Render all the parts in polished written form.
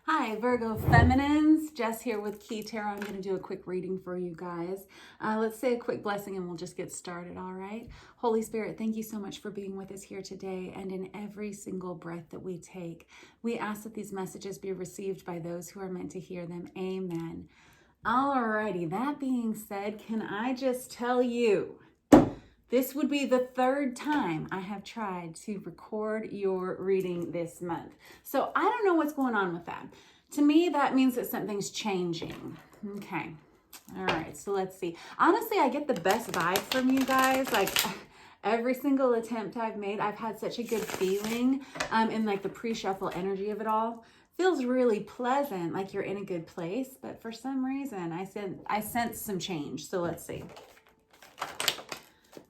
Hi, Virgo Feminines. Jess here with Key Tarot. I'm going to do a quick reading for you guys. Let's say a quick blessing and we'll just get started, all right? Holy Spirit, thank you so much for being with us here today and in every single breath that we take. We ask that these messages be received by those who are meant to hear them. Amen. Alrighty, that being said, can I just tell you, this would be the third time I have tried to record your reading this month. So I don't know what's going on with that. To me, that means that something's changing. Okay. All right. So let's see. Honestly, I get the best vibe from you guys. Like every single attempt I've made, I've had such a good feeling in like the pre-shuffle energy of it all. Feels really pleasant, like you're in a good place. But for some reason, I sense some change. So let's see.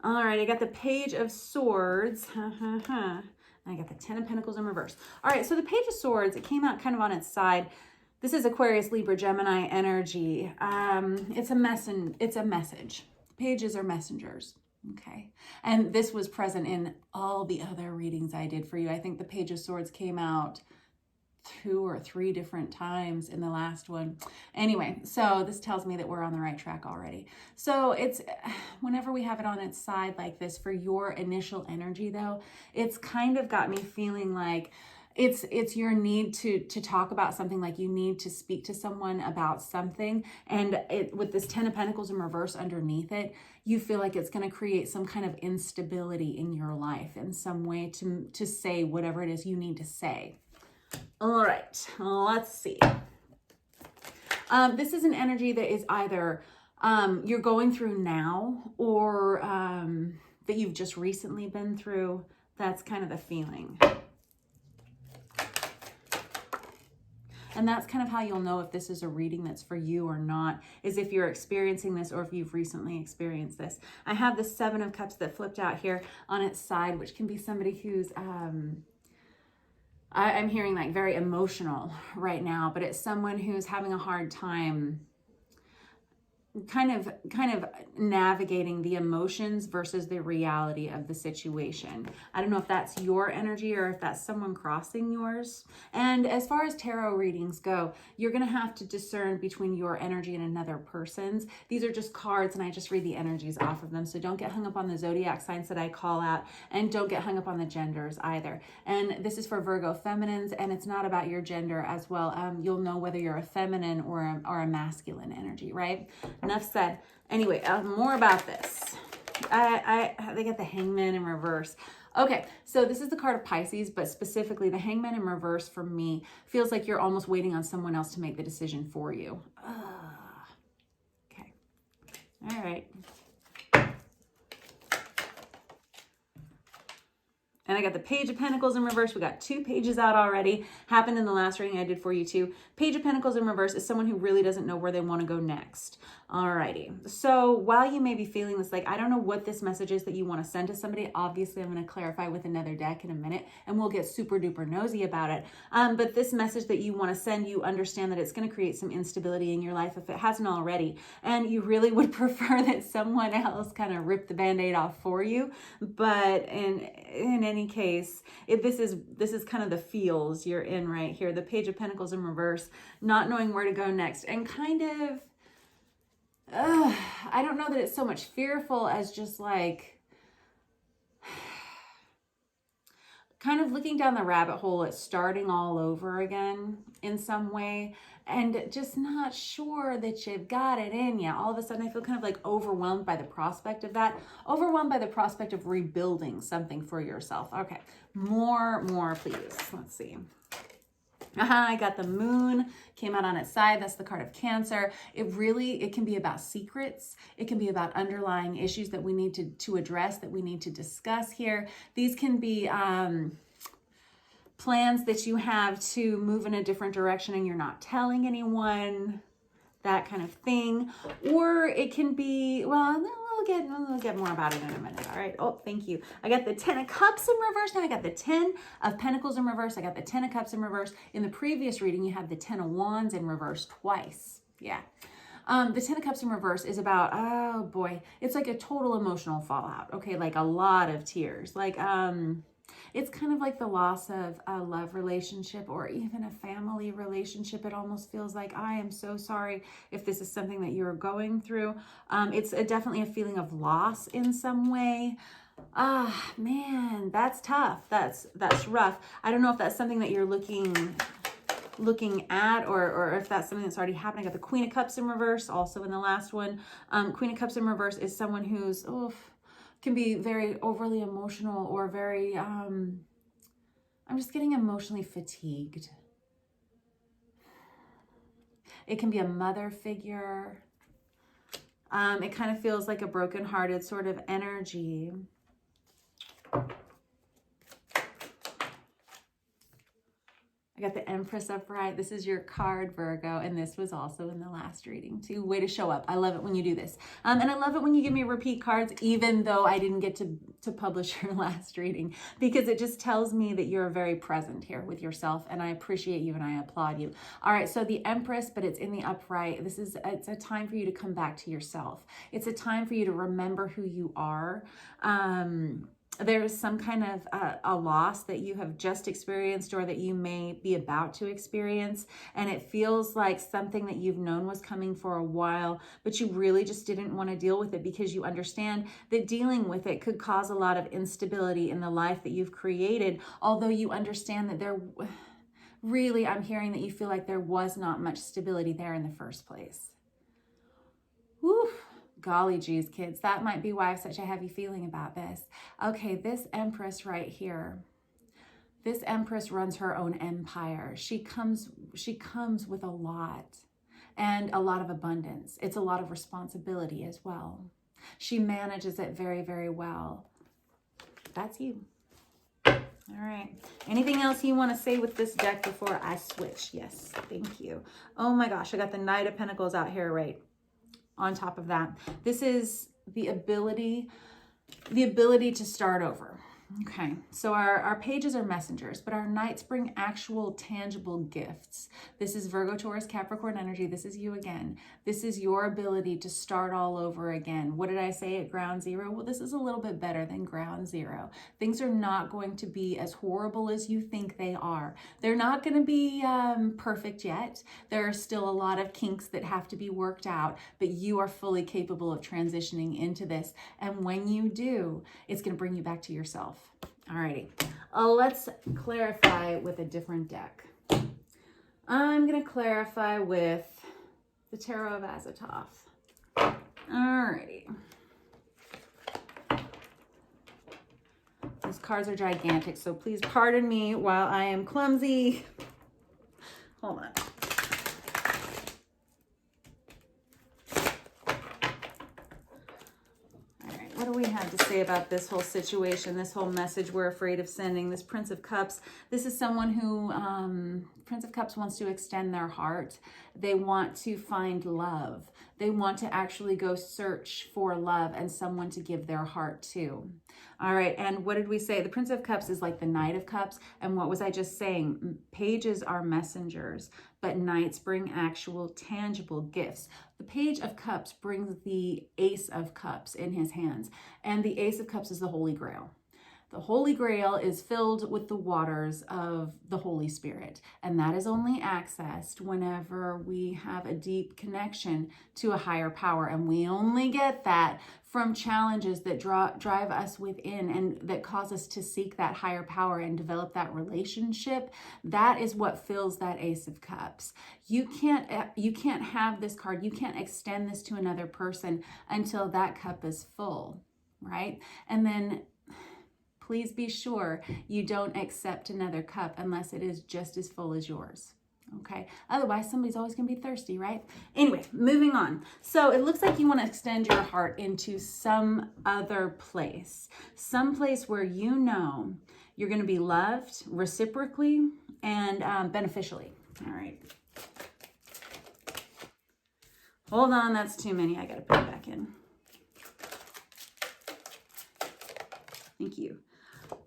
All right, I got the Page of Swords. And I got the Ten of Pentacles in reverse. All right, so the Page of Swords, it came out kind of on its side. This is Aquarius, Libra, Gemini energy. It's a message. Pages are messengers. Okay. And this was present in all the other readings I did for you. I think the Page of Swords came out 2 or 3 different times in the last one. Anyway, so this tells me that we're on the right track already. So it's whenever we have it on its side like this for your initial energy though, it's kind of got me feeling like it's your need to talk about something, like you need to speak to someone about something, and with this Ten of Pentacles in reverse underneath it, you feel like it's going to create some kind of instability in your life in some way to say whatever it is you need to say. All right, let's see. This is an energy that is either you're going through now or that you've just recently been through. That's kind of the feeling. And that's kind of how you'll know if this is a reading that's for you or not, is if you're experiencing this or if you've recently experienced this. I have the Seven of Cups that flipped out here on its side, which can be somebody who's... I'm hearing like very emotional right now, but it's someone who's having a hard time kind of navigating the emotions versus the reality of the situation. I don't know if that's your energy or if that's someone crossing yours. And as far as tarot readings go, you're going to have to discern between your energy and another person's. These are just cards and I just read the energies off of them. So don't get hung up on the zodiac signs that I call out, and don't get hung up on the genders either. And this is for Virgo Feminines, and it's not about your gender as well. You'll know whether you're a feminine or a masculine energy, right? Enough said. Anyway, more about this. They got the Hangman in reverse. Okay, so this is the card of Pisces, but specifically the Hangman in reverse for me feels like you're almost waiting on someone else to make the decision for you. Okay. All right. And I got the Page of Pentacles in reverse. We got 2 pages out already. Happened in the last reading I did for you too. Page of Pentacles in reverse is someone who really doesn't know where they want to go next. Alrighty. So while you may be feeling this, like, I don't know what this message is that you want to send to somebody. Obviously, I'm going to clarify with another deck in a minute, and we'll get super duper nosy about it. But this message that you want to send, you understand that it's going to create some instability in your life if it hasn't already. And you really would prefer that someone else kind of rip the Band-Aid off for you. But in any case, this is kind of the feels you're in right here. The Page of Pentacles in reverse, not knowing where to go next, and kind of I don't know that it's so much fearful as just like kind of looking down the rabbit hole at starting all over again in some way, and just not sure that you've got it in you. All of a sudden I feel kind of like overwhelmed by the prospect of that, overwhelmed by the prospect of rebuilding something for yourself. Okay, more please. Let's see. I got the Moon, came out on its side. That's the card of Cancer. It can be about secrets. It can be about underlying issues that we need to address, that we need to discuss here. These can be plans that you have to move in a different direction and you're not telling anyone, that kind of thing. Or it can be, well, we'll get more about it in a minute. All right. Oh, thank you. I got the Ten of Cups in reverse. Now I got the Ten of Pentacles in reverse. I got the Ten of Cups in reverse. In the previous reading, you had the Ten of Wands in reverse twice. Yeah. The Ten of Cups in reverse is about, oh boy, it's like a total emotional fallout. Okay. Like a lot of tears. Like, It's kind of like the loss of a love relationship or even a family relationship. It almost feels like, I am so sorry if this is something that you're going through. It's definitely a feeling of loss in some way. Ah, man, that's tough. That's rough. I don't know if that's something that you're looking at, or if that's something that's already happening. I got the Queen of Cups in reverse also in the last one. Queen of Cups in reverse is someone who's can be very overly emotional, or very I'm just getting emotionally fatigued. It can be a mother figure. It kind of feels like a brokenhearted sort of energy. I got the Empress upright. This is your card, Virgo, and this was also in the last reading too. Way to show up. I love it when you do this. And I love it when you give me repeat cards, even though I didn't get to publish your last reading, because it just tells me that you're very present here with yourself, and I appreciate you and I applaud you. All right, so the Empress, but it's in the upright. It's a time for you to come back to yourself. It's a time for you to remember who you are. There is some kind of a loss that you have just experienced, or that you may be about to experience, and it feels like something that you've known was coming for a while, but you really just didn't want to deal with it, because you understand that dealing with it could cause a lot of instability in the life that you've created, although you understand that really, I'm hearing that you feel like there was not much stability there in the first place. Whew. Golly geez, kids, that might be why I have such a heavy feeling about this. Okay, this Empress right here. This Empress runs her own empire. She comes with a lot, and a lot of abundance. It's a lot of responsibility as well. She manages it very, very well. That's you. All right. Anything else you want to say with this deck before I switch? Yes, thank you. Oh my gosh, I got the Knight of Pentacles out here right on top of that. This is the ability to start over. Okay, so our pages are messengers, but our knights bring actual tangible gifts. This is Virgo, Taurus, Capricorn energy. This is you again. This is your ability to start all over again. What did I say at ground zero? Well, this is a little bit better than ground zero. Things are not going to be as horrible as you think they are. They're not going to be perfect yet. There are still a lot of kinks that have to be worked out, but you are fully capable of transitioning into this. And when you do, it's going to bring you back to yourself. Alrighty, let's clarify with a different deck. I'm going to clarify with the Tarot of Azathoth. Alrighty. These cards are gigantic, so please pardon me while I am clumsy. Hold on. What do we have to say about this whole situation, this whole message we're afraid of sending? This Prince of Cups, this is someone who, Prince of Cups wants to extend their heart. They want to find love. They want to actually go search for love and someone to give their heart to. All right, and what did we say? The Prince of Cups is like the Knight of Cups. And what was I just saying? Pages are messengers, but knights bring actual tangible gifts. The Page of Cups brings the Ace of Cups in his hands, and the Ace of Cups is the Holy Grail. The Holy Grail is filled with the waters of the Holy Spirit, and that is only accessed whenever we have a deep connection to a higher power, and we only get that from challenges that drive us within and that cause us to seek that higher power and develop that relationship. That is what fills that Ace of Cups. You can't have this card, you can't extend this to another person until that cup is full, right? And then please be sure you don't accept another cup unless it is just as full as yours. Okay, otherwise somebody's always gonna be thirsty, right? Anyway, moving on. So it looks like you want to extend your heart into some other place, someplace where you know you're going to be loved reciprocally and beneficially. All right. Hold on, that's too many. I got to put it back in. Thank you.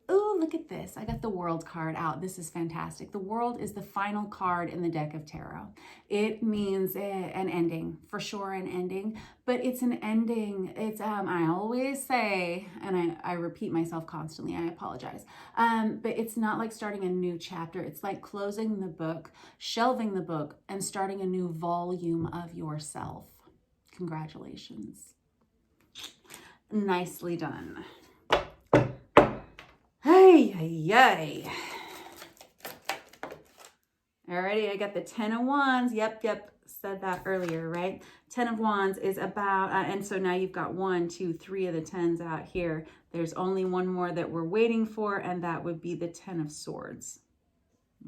Oh, look at this. I got the World card out. This is fantastic. The World is the final card in the deck of tarot. It means an ending, for sure, an ending, but it's an ending. It's, I always say, and I repeat myself constantly, I apologize, but it's not like starting a new chapter. It's like closing the book, shelving the book, and starting a new volume of yourself. Congratulations. Nicely done. Hey, hey. Alrighty, I got the 10 of Wands. Yep, said that earlier, right? 10 of Wands is about, and so now you've got 1, 2, 3 of the 10s out here. There's only one more that we're waiting for, and that would be the 10 of Swords.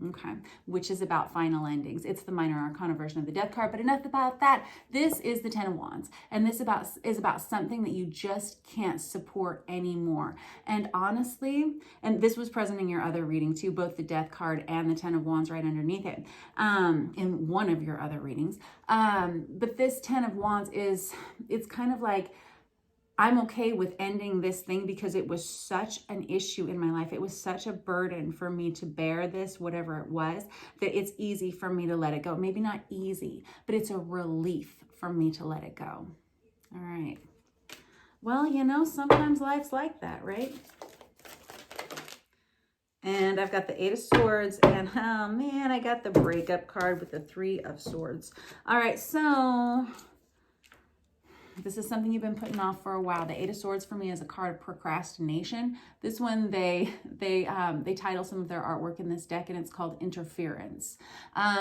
Okay, which is about final endings. It's the minor arcana version of the death card, but enough about that. This is the 10 of Wands, and this is about something that you just can't support anymore. And honestly, and this was present in your other reading too, both the death card and the 10 of Wands right underneath it, in one of your other readings. But this 10 of Wands it's kind of like, I'm okay with ending this thing because it was such an issue in my life. It was such a burden for me to bear this, whatever it was, that it's easy for me to let it go. Maybe not easy, but it's a relief for me to let it go. All right. Well, you know, sometimes life's like that, right? And I've got the 8 of Swords, and oh man, I got the breakup card with the 3 of Swords. All right, so this is something you've been putting off for a while. The 8 of Swords for me is a card of procrastination. This one, they title some of their artwork in this deck, and it's called Interference.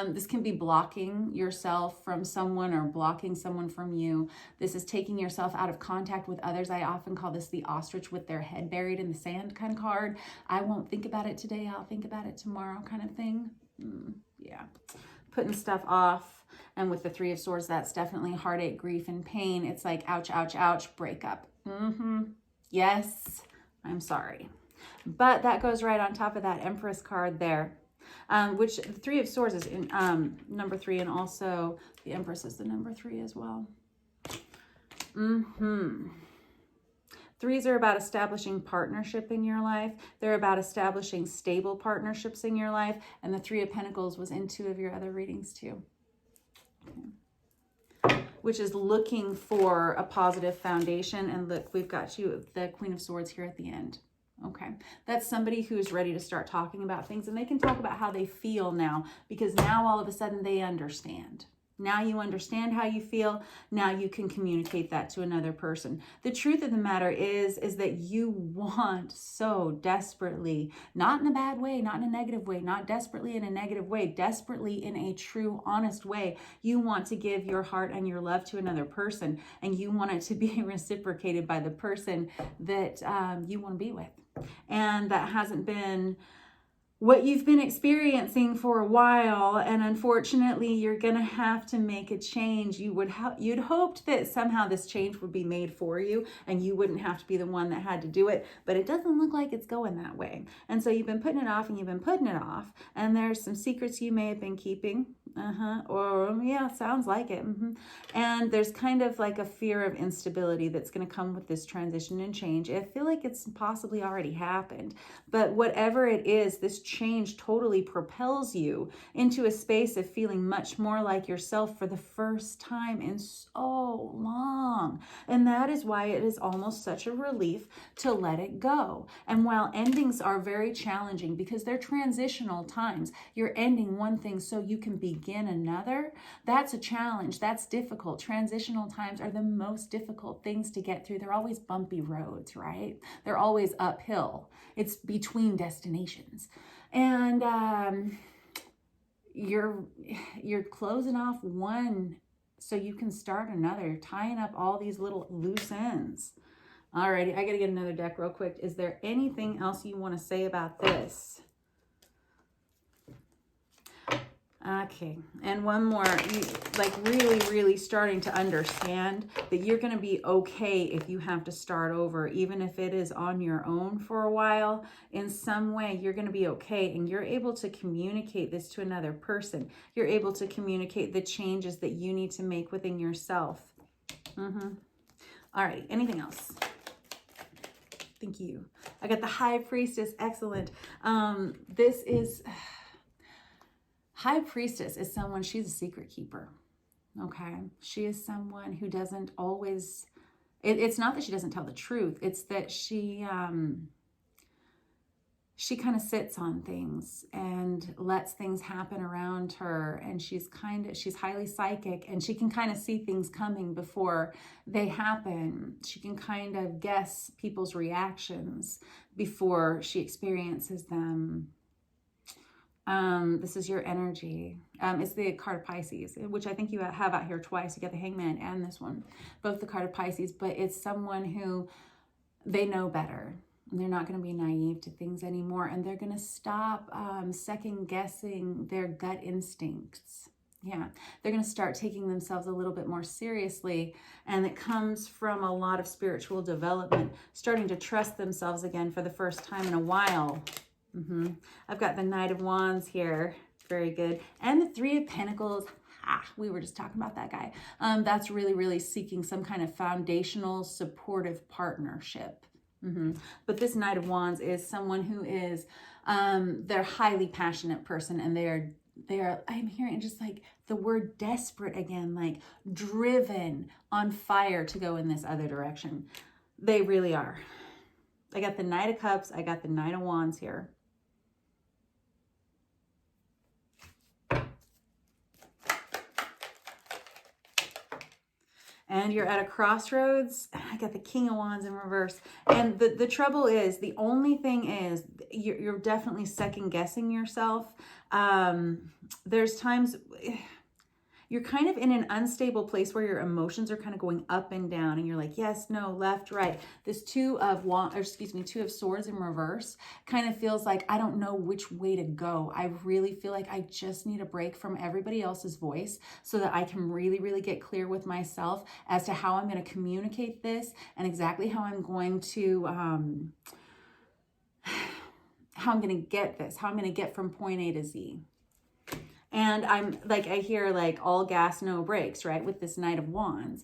This can be blocking yourself from someone or blocking someone from you. This is taking yourself out of contact with others. I often call this the ostrich with their head buried in the sand kind of card. I won't think about it today. I'll think about it tomorrow kind of thing. Yeah, putting stuff off. And with the 3 of Swords, that's definitely heartache, grief, and pain. It's like, ouch, ouch, ouch, breakup. Yes, I'm sorry. But that goes right on top of that Empress card there, which the 3 of Swords is in number 3, and also the Empress is the number 3 as well. 3s are about establishing partnership in your life. They're about establishing stable partnerships in your life. And the 3 of Pentacles was in 2 of your other readings too. Okay. Which is looking for a positive foundation. And look, we've got you, the Queen of Swords here at the end. Okay, that's somebody who's ready to start talking about things, and they can talk about how they feel now, because now all of a sudden they understand. Now you understand how you feel. Now you can communicate that to another person. The truth of the matter is that you want so desperately, not in a bad way, not in a negative way, not desperately in a negative way, desperately in a true, honest way. You want to give your heart and your love to another person, and you want it to be reciprocated by the person that you want to be with. And that hasn't been what you've been experiencing for a while, and unfortunately you're gonna have to make a change. You'd hoped that somehow this change would be made for you and you wouldn't have to be the one that had to do it, but it doesn't look like it's going that way. And so you've been putting it off and you've been putting it off, and there's some secrets you may have been keeping. Or yeah, sounds like it. And there's kind of like a fear of instability that's going to come with this transition and change. I feel like it's possibly already happened, but whatever it is, this change totally propels you into a space of feeling much more like yourself for the first time in so long. And that is why it is almost such a relief to let it go. And while endings are very challenging because they're transitional times, you're ending one thing so you can begin another. That's a challenge. That's difficult. Transitional times are the most difficult things to get through. They're always bumpy roads, right? They're always uphill. It's between destinations. And you're closing off one so you can start another, tying up all these little loose ends. Alrighty, I gotta get another deck real quick. Is there anything else you want to say about this? Okay, and one more, like really starting to understand that you're going to be okay if you have to start over, even if it is on your own for a while. In some way, you're going to be okay, and you're able to communicate this to another person. You're able to communicate the changes that you need to make within yourself. All right, anything else? Thank you. I got the High Priestess. Excellent. This is... High Priestess is someone, she's a secret keeper. Okay. She is someone who doesn't always... It's not that she doesn't tell the truth. It's that she kind of sits on things and lets things happen around her. And she's highly psychic, and she can kind of see things coming before they happen. She can kind of guess people's reactions before she experiences them. This is your energy. It's the card of Pisces, which I think you have out here twice. You got the Hangman and this one, both the card of Pisces, but it's someone who they know better. They're not going to be naive to things anymore, and they're going to stop second guessing their gut instincts. Yeah, they're going to start taking themselves a little bit more seriously, and it comes from a lot of spiritual development, starting to trust themselves again for the first time in a while. I've got the Knight of Wands here. Very good. And the Three of Pentacles. We were just talking about that guy. That's really, really seeking some kind of foundational, supportive partnership. But this Knight of Wands is someone who is, they're a highly passionate person, and they're, I'm hearing just like the word desperate again, like driven, on fire to go in this other direction. They really are. I got the Knight of Cups. I got the Knight of Wands here. And you're at a crossroads. I got the King of Wands in reverse. And the trouble is, the only thing is, you're definitely second guessing yourself. There's times you're kind of in an unstable place where your emotions are kind of going up and down, and you're like, yes, no, left, right. This Two of Swords in reverse kind of feels like I don't know which way to go. I really feel like I just need a break from everybody else's voice so that I can really, really get clear with myself as to how I'm going to communicate this and exactly how I'm going to, how I'm going to get this, how I'm going to get from point A to Z. And I'm like, I hear like all gas, no brakes, right? With this Knight of Wands.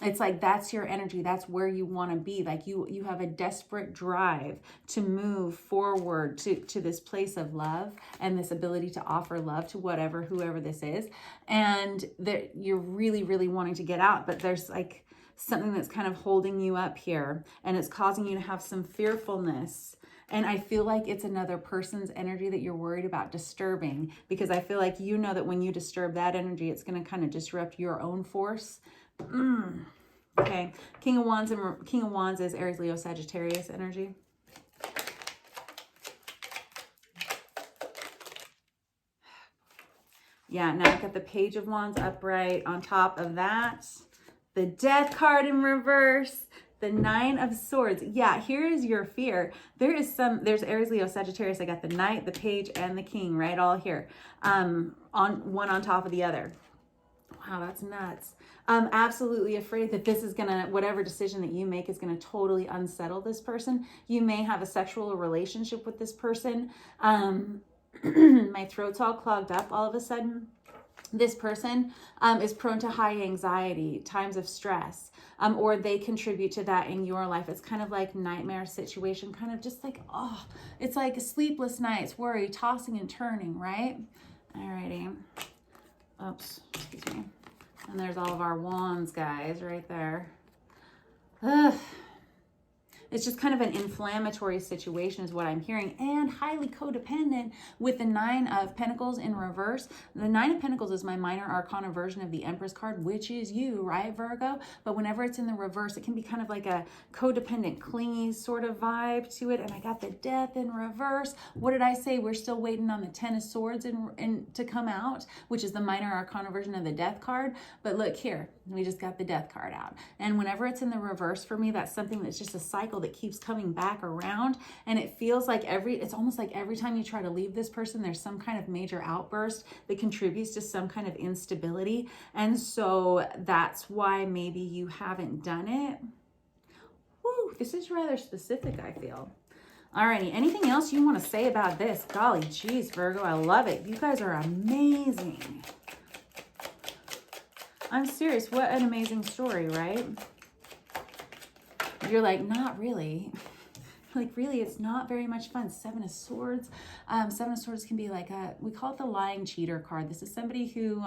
It's like, that's your energy. That's where you want to be. Like you have a desperate drive to move forward to this place of love and this ability to offer love to whoever this is. And that you're really, really wanting to get out, but there's like something that's kind of holding you up here, and it's causing you to have some fearfulness. And I feel like it's another person's energy that you're worried about disturbing, because I feel like you know that when you disturb that energy, it's going to kind of disrupt your own force. Okay. King of Wands is Aries, Leo, Sagittarius energy. Yeah, now I've got the Page of Wands upright. On top of that, the Death card in reverse. The Nine of Swords. Yeah, here is your fear. There's Aries, Leo, Sagittarius. I got the Knight, the Page, and the King, right? All here. On one on top of the other. Wow, that's nuts. I'm absolutely afraid that this is whatever decision that you make is gonna totally unsettle this person. You may have a sexual relationship with this person. My throat's all clogged up all of a sudden. This person is prone to high anxiety, times of stress, or they contribute to that in your life. It's kind of like nightmare situation, kind of just like, oh, it's like sleepless nights, worry, tossing and turning, right? Alrighty. Oops, excuse me. And there's all of our wands, guys, right there. Ugh. It's just kind of an inflammatory situation is what I'm hearing, and highly codependent with the Nine of Pentacles in reverse. The Nine of Pentacles is my minor arcana version of the Empress card, which is you, right, Virgo? But whenever it's in the reverse, it can be kind of like a codependent, clingy sort of vibe to it. And I got the Death in reverse. What did I say? We're still waiting on the Ten of Swords to come out, which is the minor arcana version of the Death card. But look here, we just got the Death card out. And whenever it's in the reverse for me, that's something that's just a cycle that keeps coming back around, and it feels like it's almost like every time you try to leave this person, there's some kind of major outburst that contributes to some kind of instability. And so that's why maybe you haven't done it. Woo, this is rather specific, I feel. Alrighty, anything else you want to say about this? Golly geez, Virgo, I love it. You guys are amazing. I'm serious, what an amazing story, right? You're like, not really. Like, really, it's not very much fun. Seven of Swords. Seven of Swords can be like we call it the lying cheater card. This is somebody who,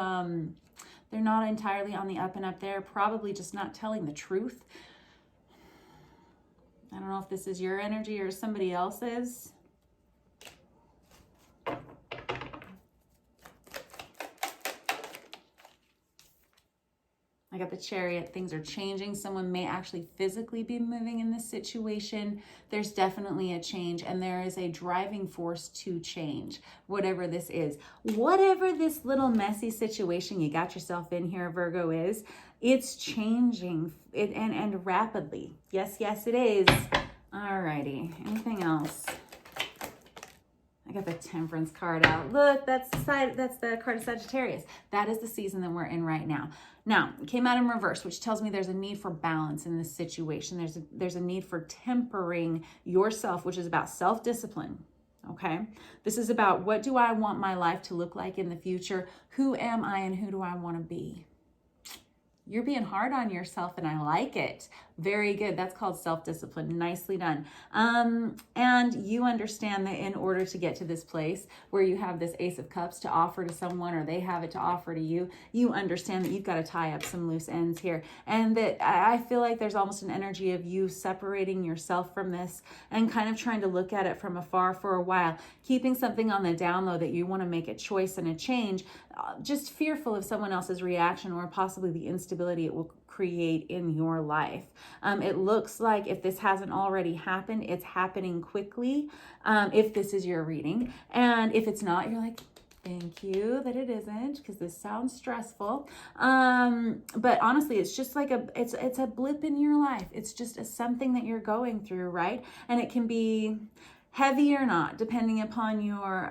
they're not entirely on the up and up. They're probably just not telling the truth. I don't know if this is your energy or somebody else's. I got the Chariot. Things are changing. Someone may actually physically be moving in this situation. There's definitely a change, and there is a driving force to change, whatever this is. Whatever this little messy situation you got yourself in here, Virgo, is, it's changing and rapidly. Yes, yes, it is. Alrighty. Anything else? I got the Temperance card out. Look, that's the card of Sagittarius. That is the season that we're in right now. Now, it came out in reverse, which tells me there's a need for balance in this situation. There's a need for tempering yourself, which is about self-discipline. Okay? This is about, what do I want my life to look like in the future? Who am I and who do I want to be? You're being hard on yourself, and I like it. Very good. That's called self-discipline. Nicely done. And you understand that in order to get to this place where you have this Ace of Cups to offer to someone, or they have it to offer to you, you understand that you've got to tie up some loose ends here. And that I feel like there's almost an energy of you separating yourself from this and kind of trying to look at it from afar for a while, keeping something on the down low that you want to make a choice and a change, just fearful of someone else's reaction or possibly the instability it will create in your life. It looks like, if this hasn't already happened, it's happening quickly, if this is your reading. And if it's not, you're like, thank you that it isn't, because this sounds stressful. But honestly, it's just like it's a blip in your life. It's just something that you're going through, right? And it can be heavy or not, depending upon your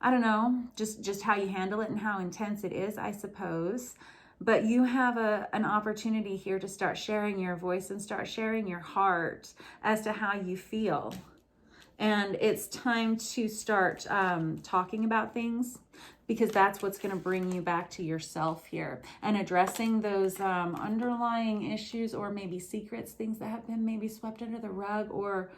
I don't know, just how you handle it and how intense it is, I suppose. But you have an opportunity here to start sharing your voice and start sharing your heart as to how you feel. And it's time to start talking about things, because that's what's going to bring you back to yourself here, and addressing those underlying issues, or maybe secrets, things that have been maybe swept under the rug, or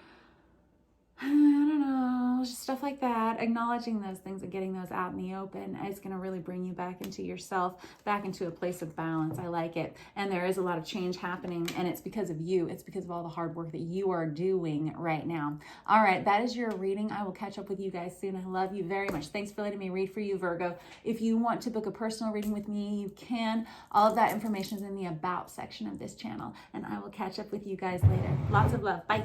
I don't know, just stuff like that. Acknowledging those things and getting those out in the open is going to really bring you back into yourself, back into a place of balance. I like it. And there is a lot of change happening, and it's because of you. It's because of all the hard work that you are doing right now. All right, that is your reading. I will catch up with you guys soon. I love you very much. Thanks for letting me read for you, Virgo. If you want to book a personal reading with me, you can. All of that information is in the About section of this channel, and I will catch up with you guys later. Lots of love. Bye.